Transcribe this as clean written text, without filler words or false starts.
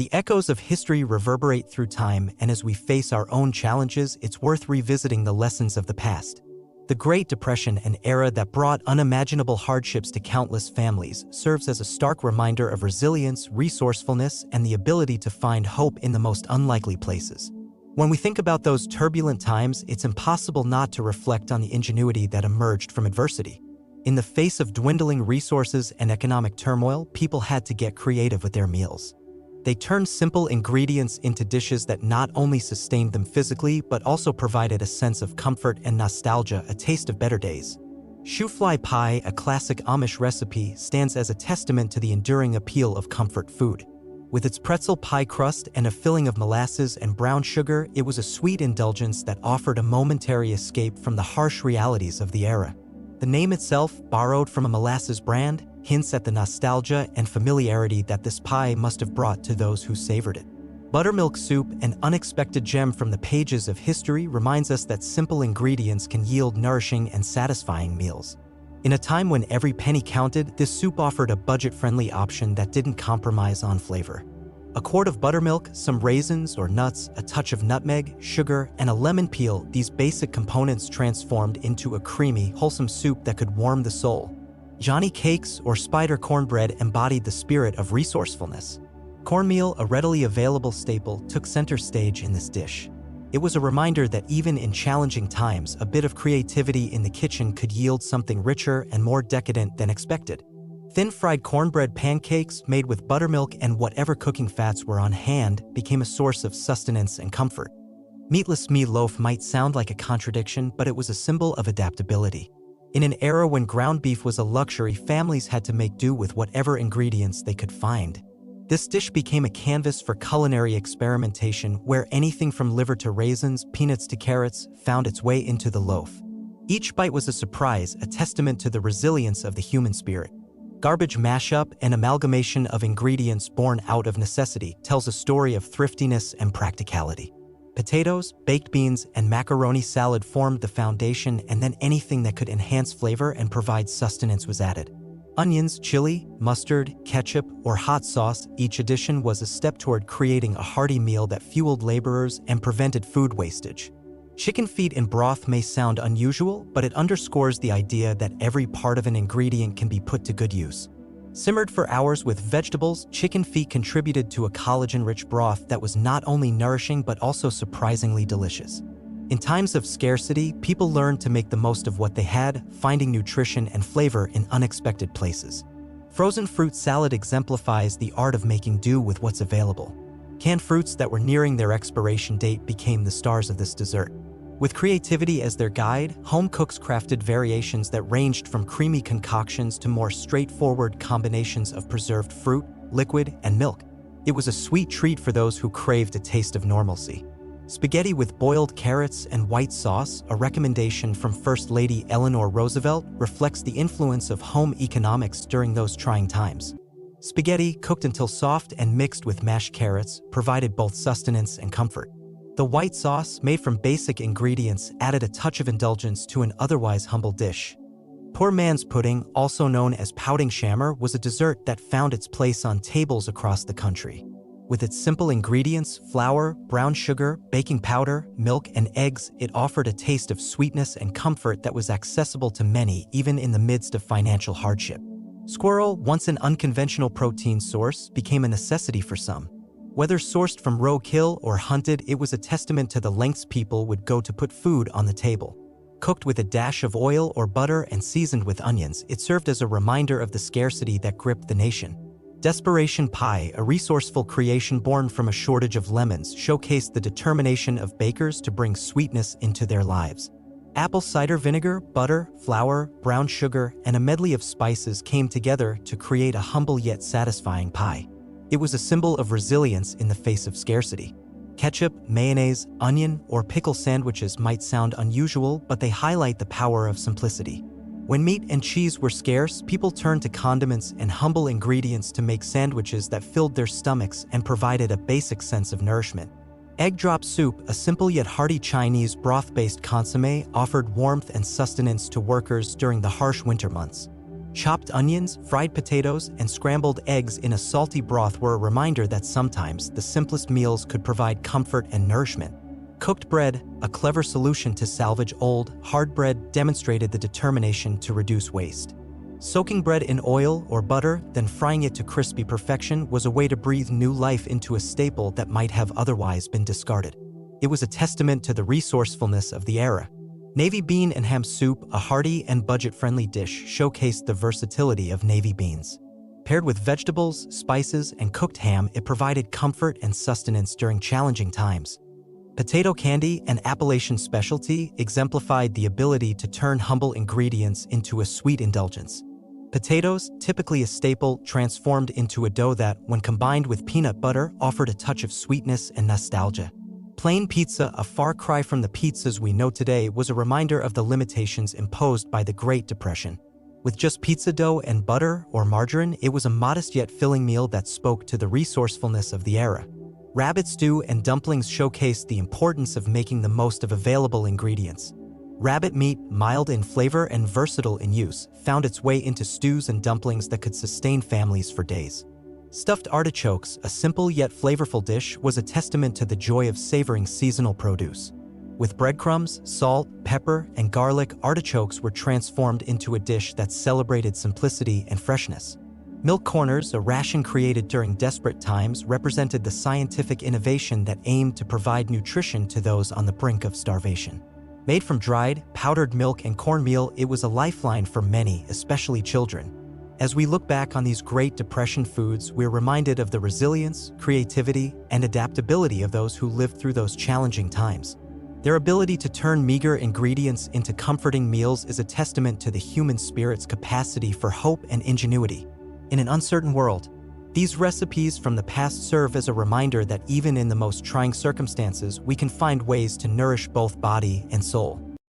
The echoes of history reverberate through time, and as we face our own challenges, it's worth revisiting the lessons of the past. The Great Depression, an era that brought unimaginable hardships to countless families, serves as a stark reminder of resilience, resourcefulness, and the ability to find hope in the most unlikely places. When we think about those turbulent times, it's impossible not to reflect on the ingenuity that emerged from adversity. In the face of dwindling resources and economic turmoil, people had to get creative with their meals. They turned simple ingredients into dishes that not only sustained them physically, but also provided a sense of comfort and nostalgia, a taste of better days. Shoofly pie, a classic Amish recipe, stands as a testament to the enduring appeal of comfort food. With its pretzel pie crust and a filling of molasses and brown sugar, it was a sweet indulgence that offered a momentary escape from the harsh realities of the era. The name itself, borrowed from a molasses brand, hints at the nostalgia and familiarity that this pie must have brought to those who savored it. Buttermilk soup, an unexpected gem from the pages of history, reminds us that simple ingredients can yield nourishing and satisfying meals. In a time when every penny counted, this soup offered a budget-friendly option that didn't compromise on flavor. A quart of buttermilk, some raisins or nuts, a touch of nutmeg, sugar, and a lemon peel, these basic components transformed into a creamy, wholesome soup that could warm the soul. Johnny cakes or spider cornbread embodied the spirit of resourcefulness. Cornmeal, a readily available staple, took center stage in this dish. It was a reminder that even in challenging times, a bit of creativity in the kitchen could yield something richer and more decadent than expected. Thin-fried cornbread pancakes, made with buttermilk and whatever cooking fats were on hand, became a source of sustenance and comfort. Meatless meatloaf might sound like a contradiction, but it was a symbol of adaptability. In an era when ground beef was a luxury, families had to make do with whatever ingredients they could find. This dish became a canvas for culinary experimentation, where anything from liver to raisins, peanuts to carrots, found its way into the loaf. Each bite was a surprise, a testament to the resilience of the human spirit. Garbage mashup, an amalgamation of ingredients born out of necessity, tells a story of thriftiness and practicality. Potatoes, baked beans, and macaroni salad formed the foundation, and then anything that could enhance flavor and provide sustenance was added. Onions, chili, mustard, ketchup, or hot sauce, each addition was a step toward creating a hearty meal that fueled laborers and prevented food wastage. Chicken feet in broth may sound unusual, but it underscores the idea that every part of an ingredient can be put to good use. Simmered for hours with vegetables, chicken feet contributed to a collagen-rich broth that was not only nourishing but also surprisingly delicious. In times of scarcity, people learned to make the most of what they had, finding nutrition and flavor in unexpected places. Frozen fruit salad exemplifies the art of making do with what's available. Canned fruits that were nearing their expiration date became the stars of this dessert. With creativity as their guide, home cooks crafted variations that ranged from creamy concoctions to more straightforward combinations of preserved fruit, liquid, and milk. It was a sweet treat for those who craved a taste of normalcy. Spaghetti with boiled carrots and white sauce, a recommendation from First Lady Eleanor Roosevelt, reflects the influence of home economics during those trying times. Spaghetti, cooked until soft and mixed with mashed carrots, provided both sustenance and comfort. The white sauce, made from basic ingredients, added a touch of indulgence to an otherwise humble dish. Poor man's pudding, also known as pouting shammer, was a dessert that found its place on tables across the country. With its simple ingredients, flour, brown sugar, baking powder, milk, and eggs, it offered a taste of sweetness and comfort that was accessible to many, even in the midst of financial hardship. Squirrel, once an unconventional protein source, became a necessity for some. Whether sourced from roadkill or hunted, it was a testament to the lengths people would go to put food on the table. Cooked with a dash of oil or butter and seasoned with onions, it served as a reminder of the scarcity that gripped the nation. Desperation pie, a resourceful creation born from a shortage of lemons, showcased the determination of bakers to bring sweetness into their lives. Apple cider vinegar, butter, flour, brown sugar, and a medley of spices came together to create a humble yet satisfying pie. It was a symbol of resilience in the face of scarcity. Ketchup, mayonnaise, onion, or pickle sandwiches might sound unusual, but they highlight the power of simplicity. When meat and cheese were scarce, people turned to condiments and humble ingredients to make sandwiches that filled their stomachs and provided a basic sense of nourishment. Egg drop soup, a simple yet hearty Chinese broth-based consommé, offered warmth and sustenance to workers during the harsh winter months. Chopped onions, fried potatoes, and scrambled eggs in a salty broth were a reminder that sometimes the simplest meals could provide comfort and nourishment. Cooked bread, a clever solution to salvage old, hard bread, demonstrated the determination to reduce waste. Soaking bread in oil or butter, then frying it to crispy perfection was a way to breathe new life into a staple that might have otherwise been discarded. It was a testament to the resourcefulness of the era. Navy bean and ham soup, a hearty and budget-friendly dish, showcased the versatility of navy beans. Paired with vegetables, spices, and cooked ham, it provided comfort and sustenance during challenging times. Potato candy, an Appalachian specialty, exemplified the ability to turn humble ingredients into a sweet indulgence. Potatoes, typically a staple, transformed into a dough that, when combined with peanut butter, offered a touch of sweetness and nostalgia. Plain pizza, a far cry from the pizzas we know today, was a reminder of the limitations imposed by the Great Depression. With just pizza dough and butter or margarine, it was a modest yet filling meal that spoke to the resourcefulness of the era. Rabbit stew and dumplings showcased the importance of making the most of available ingredients. Rabbit meat, mild in flavor and versatile in use, found its way into stews and dumplings that could sustain families for days. Stuffed artichokes, a simple yet flavorful dish, was a testament to the joy of savoring seasonal produce. With breadcrumbs, salt, pepper, and garlic, artichokes were transformed into a dish that celebrated simplicity and freshness. Milk corners, a ration created during desperate times, represented the scientific innovation that aimed to provide nutrition to those on the brink of starvation. Made from dried, powdered milk and cornmeal, it was a lifeline for many, especially children. As we look back on these Great Depression foods, we're reminded of the resilience, creativity, and adaptability of those who lived through those challenging times. Their ability to turn meager ingredients into comforting meals is a testament to the human spirit's capacity for hope and ingenuity. In an uncertain world, these recipes from the past serve as a reminder that even in the most trying circumstances, we can find ways to nourish both body and soul.